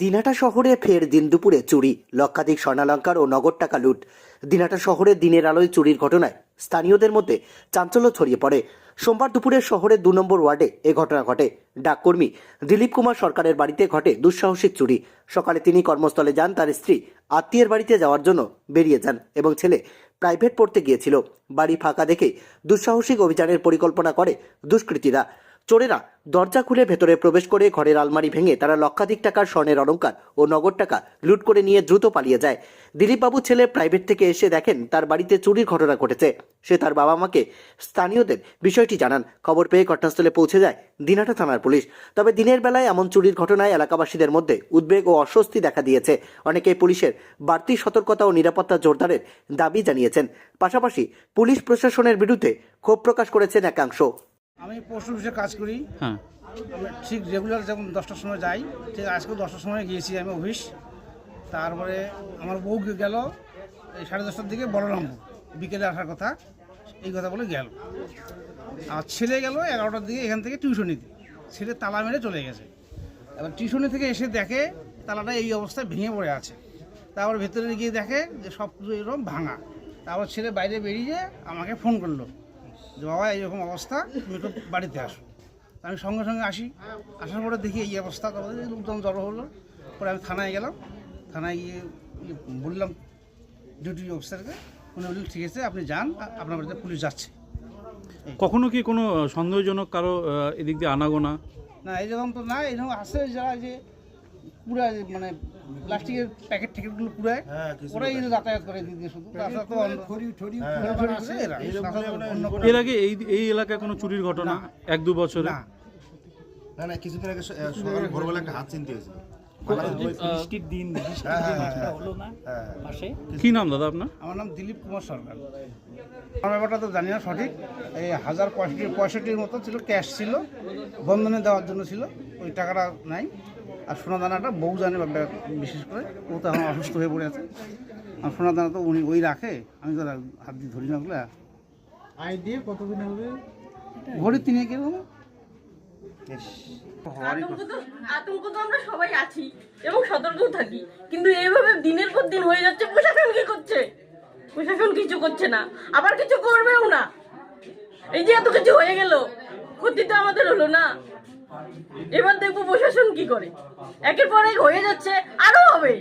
দিনহাটা শহরে ফের দিন দুপুরে চুরি, লক্ষাধিক স্বর্ণালঙ্কার ও নগদ টাকা লুট। দিনহাটা শহরে দিনের আলোয় চুরির ঘটনায় স্থানীয়দের মধ্যে চাঞ্চল্য ছড়িয়ে পড়ে। সোমবার দুপুরে শহরের 2 নম্বর ওয়ার্ডে এ ঘটনা ঘটে। ডাককর্মী দিলীপ কুমার সরকারের বাড়িতে ঘটে দুঃসাহসিক চুরি। সকালে তিনি কর্মস্থলে যান, তার স্ত্রী আত্মীয়ের বাড়িতে যাওয়ার জন্য বেরিয়ে যান এবং ছেলে প্রাইভেট পড়তে গিয়েছিল। বাড়ি ফাঁকা দেখে দুঃসাহসিক অভিযানের পরিকল্পনা করে দুষ্কৃতীরা। চোরেরা দরজা খুলে ভেতরে প্রবেশ করে ঘরের আলমারি ভেঙে তারা লক্ষাধিক টাকার স্বর্ণের অলংকার ও নগদ টাকা লুট করে নিয়ে দ্রুত পালিয়ে যায়। দিলীপবাবু ছেলে প্রাইভেট থেকে এসে দেখেন তার বাড়িতে চুরির ঘটনা ঘটেছে। সে তার বাবা মাকে, স্থানীয়দের বিষয়টি জানান। খবর পেয়ে ঘটনাস্থলে পৌঁছে যায় দিনহাটা থানার পুলিশ। তবে দিনের বেলায় এমন চুরির ঘটনায় এলাকাবাসীদের মধ্যে উদ্বেগ ও অস্বস্তি দেখা দিয়েছে। অনেকে পুলিশের বাড়তি সতর্কতা ও নিরাপত্তা জোরদারের দাবি জানিয়েছেন। পাশাপাশি পুলিশ প্রশাসনের বিরুদ্ধে ক্ষোভ প্রকাশ করেছেন একাংশ। আমি পোস্ট অফিসে কাজ করি। হ্যাঁ, আমি ঠিক রেগুলার যেমন 10টার সময় যাই, ঠিক আজকেও 10টার সময় গিয়েছি আমি অফিস। তারপরে আমার বউ গেল এই 10:30টার দিকে বলরামপুর, বিকেলে আসার কথা, এই কথা বলে গেল। আর ছেলে গেল 11টার দিকে এখান থেকে টিউশনিতে। ছেলে তালা মেরে চলে গেছে। এবার টিউশনি থেকে এসে দেখে তালাটা এই অবস্থায় ভেঙে পড়ে আছে। তারপর ভেতরে গিয়ে দেখে যে সব কিছু এরকম ভাঙা। তারপর ছেলে বাইরে বেরিয়ে আমাকে ফোন করলো যে বাবা এইরকম অবস্থা, তুমি একটু বাড়িতে আসো। আমি সঙ্গে সঙ্গে আসার পরে দেখি এই অবস্থা। তারপরে লোকজন জড়ো হলো। পরে আমি থানায় গেলাম। থানায় গিয়ে বললাম ডিউটি অফিসারকে, উনি বললেন ঠিক আছে আপনি যান, আপনার বাড়িতে পুলিশ যাচ্ছে। কখনো কি কোনো সন্দেহজনক কারো এদিক দিয়ে আনাগোনা? না, এইরকম তো না। এরকম আছে যারা যে পুরা মানে প্লাস্টিকের প্যাকেট ট্যাকেটগুলো পুরায়, ওরাই যাতায়াত করে দিদি শুধু। তাছাড়া তো এরা, অন্য কোনো- এর আগে এই এলাকায় কোনো চুরির ঘটনা 1-2 বছরে? না। না কিছুদিন আগে সকালে ভোরবেলা একটা হাত চিনতে হয়েছিল। কি নাম দাদা আপনার? আমার নাম দিলীপ কুমার সরকার। আমার ব্যাপারটা তো জানি না সঠিক। এই 1065 মতো ছিল, ক্যাশ ছিল, বন্ধনে দেওয়ার জন্য ছিল, ওই টাকাটা নাই। আর সোনা দানাটা বউ জানে বিশেষ করে, ও তো এখন অসুস্থ হয়ে পড়ে আছে। আর সোনা দানা তো উনি ওই রাখে, আমি তো হাত দিয়ে ধরি না ওগুলো। আই দিয়ে কতদিন হবে? ঘড়ি 3 কিরকম। আতঙ্ক তো আমরা সবাই আছি এবং সতর্ক থাকি, কিন্তু এইভাবে দিনের পর দিন হয়ে যাচ্ছে। প্রশাসন কি করছে? প্রশাসন কিছু করছে না, আবার কিছু করবেও না। এই যে এত কিছু হয়ে গেল, ক্ষতি তো আমাদের হলো না। এবার দেখবো প্রশাসন কি করে। একের পর এক হয়ে যাচ্ছে, আরো হবে।